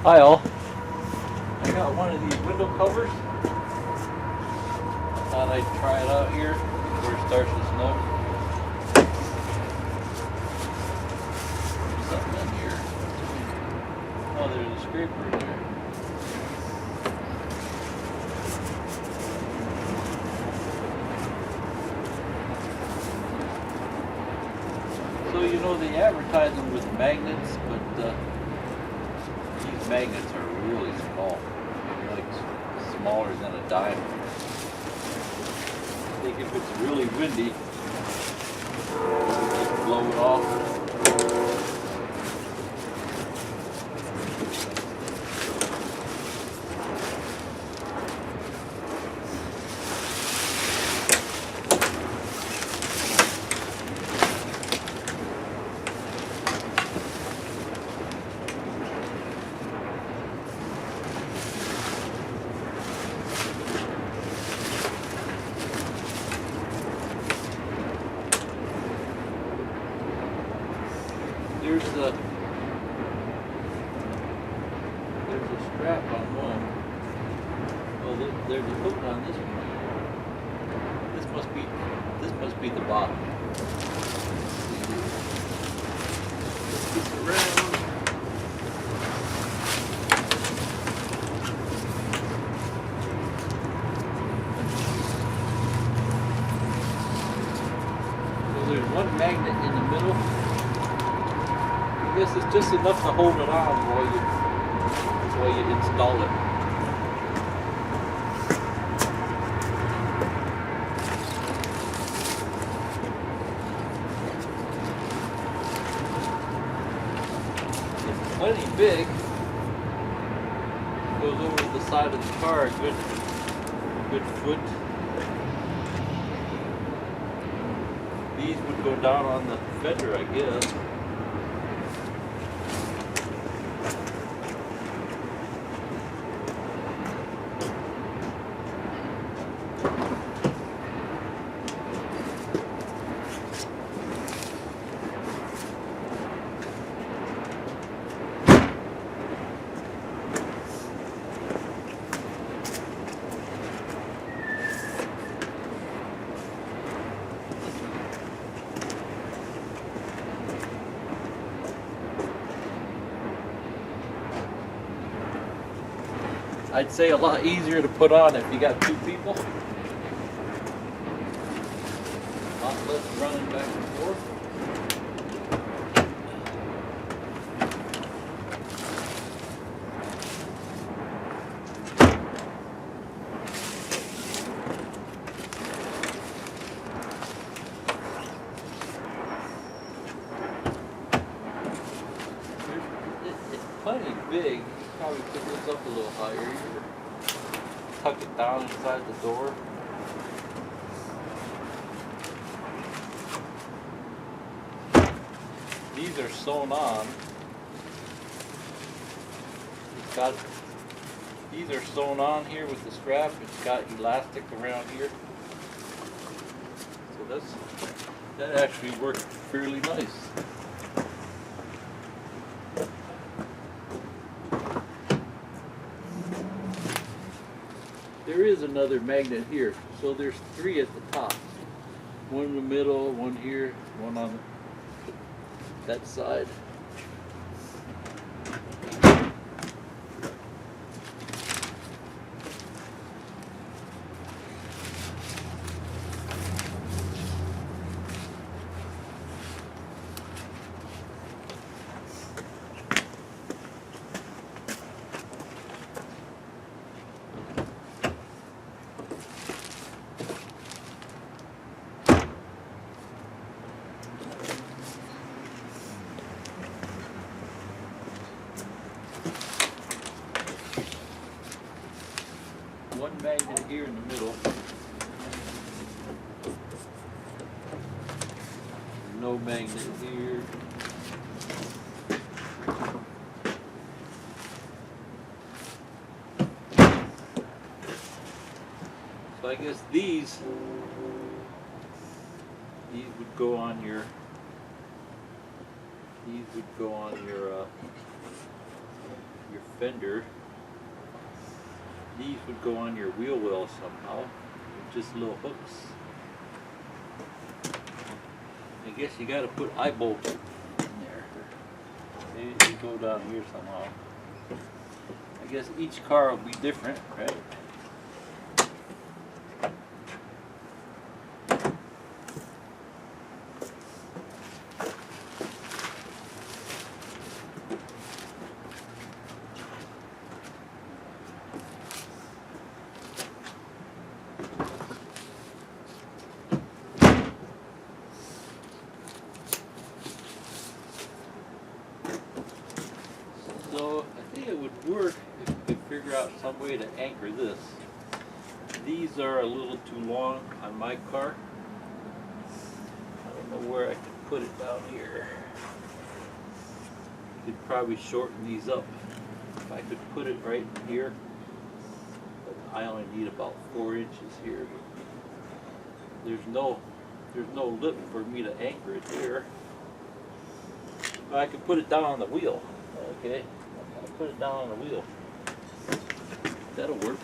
Hi all. I got one of these window covers. Thought I'd try it out here before it starts to snow. There's something in here. Oh, there's a scraper in there. So you know they advertise them with magnets, but these magnets are really small. They're like smaller than a dime. I think if it's really windy, just blow it off. There's a strap on one. Oh, there's a hook on this one. This must be the bottom. Let's get around. So there's one magnet in the middle. I guess it's just enough to hold it on while you install it. It's plenty big. It goes over the side of the car a good foot. These would go down on the fender, I guess. I'd say a lot easier to put on if you got two people. A lot less running back and forth. It's plenty big. Probably put this up a little higher. Tuck it down inside the door. These are sewn on. These are sewn on here with the strap. It's got elastic around here. So that actually worked fairly nice. There is another magnet here, so there's three at the top. One in the middle, one here, one on that side. One magnet here in the middle. No magnet here. So I guess these would go on your fender. These would go on your wheel well somehow, with just little hooks. I guess you got to put eye bolts in there. Maybe they go down here somehow. I guess each car will be different, right? So I think it would work if we could figure out some way to anchor this. These are a little too long on my car. I don't know where I could put it down here. Could probably shorten these up. If I could put it right here, but I only need about 4 inches here. There's no lip for me to anchor it here. But I could put it down on the wheel. Okay, I'll put it down on the wheel. That'll work.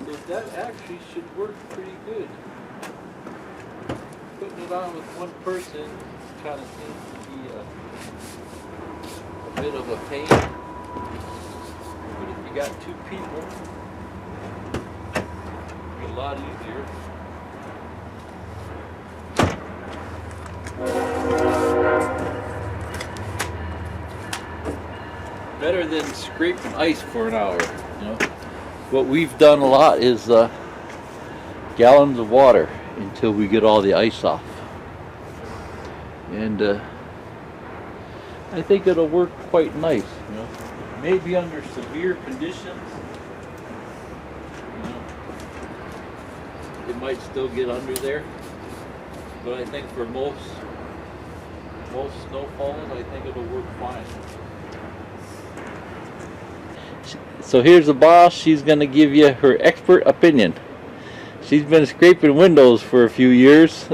So that actually should work pretty good. Putting it on with one person kind of seems to be a bit of a pain. But if you got 2 people, it'll be a lot easier. Better than scraping ice for an hour, you know. What we've done a lot is gallons of water until we get all the ice off. And I think it'll work quite nice, you know. Maybe under severe conditions, you know, it might still get under there. But I think for most snowfalls, I think it'll work fine. So here's the boss. She's going to give you her expert opinion. She's been scraping windows for a few years.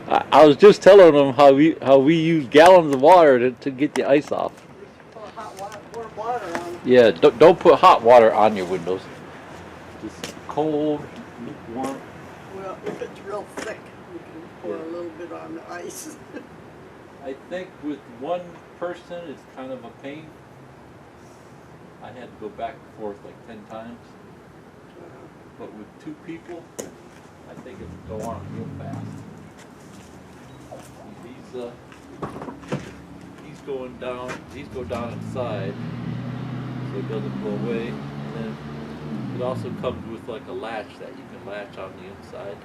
I was just telling them how we use gallons of water to get the ice off. Pour water on. Yeah, don't put hot water on your windows. Just cold, lukewarm. Well, if it's real thick, you can pour a little bit on the ice. I think with one person, it's kind of a pain. I had to go back and forth like 10 times. But with 2 people, I think it would go on real fast. These going down. These go down inside, so it doesn't blow away. And then it also comes with like a latch that you can latch on the inside.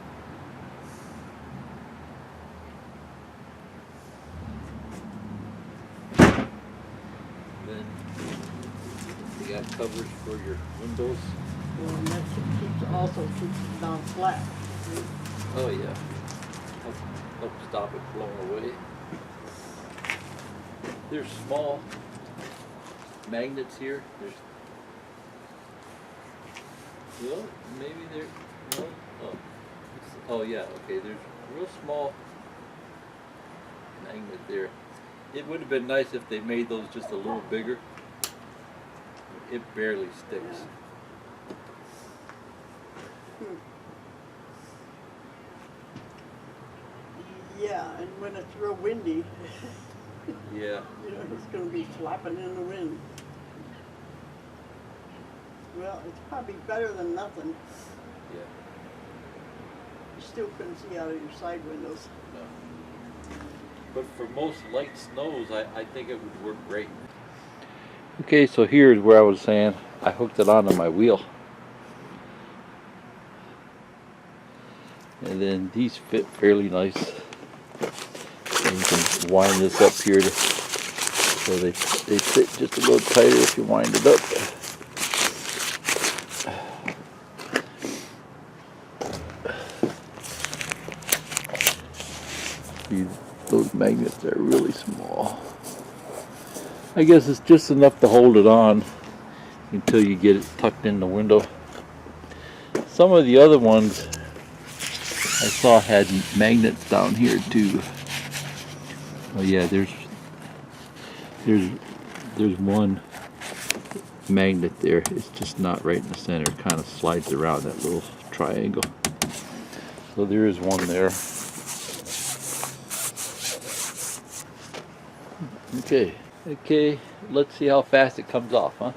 And then you got covers for your windows. Well, and that also keeps it down flat. Oh yeah. Help stop it blowing away. There's small magnets here. There's well, maybe there. No. Oh yeah. Okay. There's a real small magnet there. It would have been nice if they made those just a little bigger. It barely sticks. Yeah, and when it's real windy, Yeah. you know, it's going to be flapping in the wind. Well, it's probably better than nothing. Yeah. You still couldn't see out of your side windows. No. But for most light snows, I think it would work great. Okay, so here's where I was saying I hooked it onto my wheel. And then these fit fairly nice. And you can wind this up here so they fit just a little tighter if you wind it up. Those magnets are really small. I guess it's just enough to hold it on until you get it tucked in the window. Some of the other ones I saw it had magnets down here too. Oh yeah, there's one magnet there. It's just not right in the center. It kind of slides around that little triangle. So there is one there. Okay, let's see how fast it comes off, huh?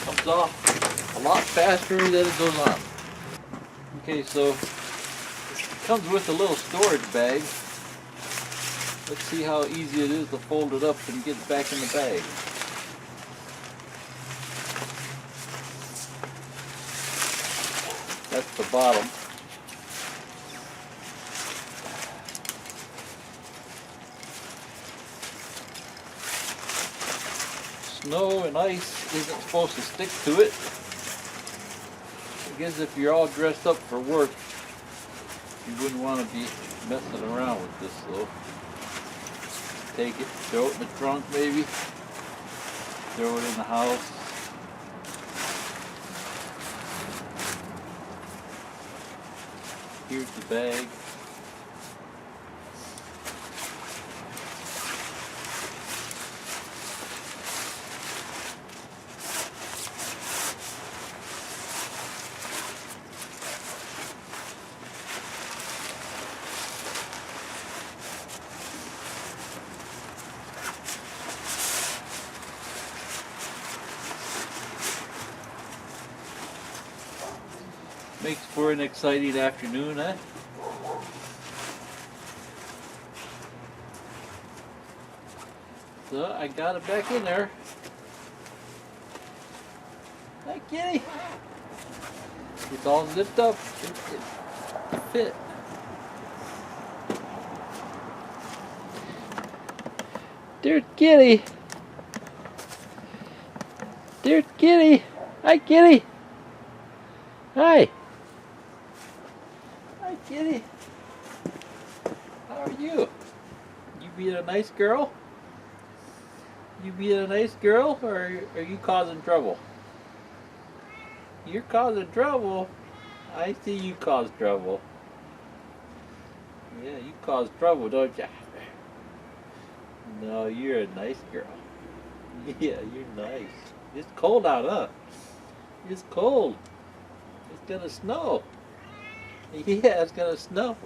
Comes off a lot faster than it goes on. Okay, so it comes with a little storage bag. Let's see how easy it is to fold it up and get it back in the bag. That's the bottom. Snow and ice isn't supposed to stick to it. I guess if you're all dressed up for work, you wouldn't want to be messing around with this though. Take it, throw it in the trunk maybe, throw it in the house. Here's the bag. Makes for an exciting afternoon, eh? So I got it back in there. Hi, kitty. It's all zipped up. It fit. There's kitty. There's kitty. Hi, kitty. Hi. Hi, kitty. How are you? You being a nice girl? You being a nice girl, or are you causing trouble? You're causing trouble? I see you cause trouble. Yeah, you cause trouble, don't you? No, you're a nice girl. Yeah, you're nice. It's cold out, huh? It's cold. It's gonna snow. Yeah, it's gonna snow.